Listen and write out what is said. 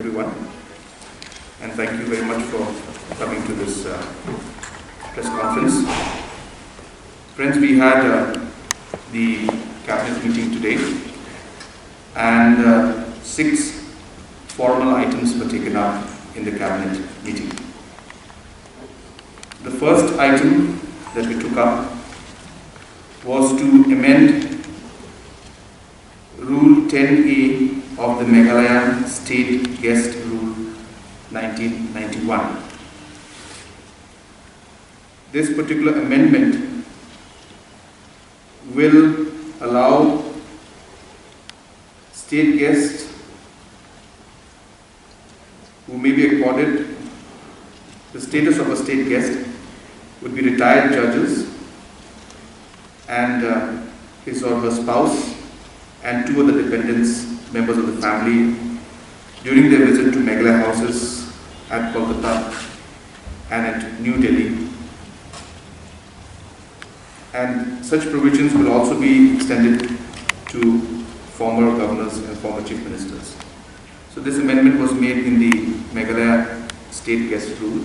Everyone, and thank you very much for coming to this press conference. Friends, we had the cabinet meeting today, and 6 formal items were taken up in the cabinet meeting. The first item that we took up was to amend Rule 10A of the Meghalaya State Guest Rule 1991. This particular amendment will allow state guests who may be accorded the status of a state guest would be retired judges and his or her spouse and 2 other dependents, members of the family, during their visit to Meghalaya houses at Kolkata and at New Delhi. And such provisions will also be extended to former governors and former chief ministers. So this amendment was made in the Meghalaya State Guest Rule.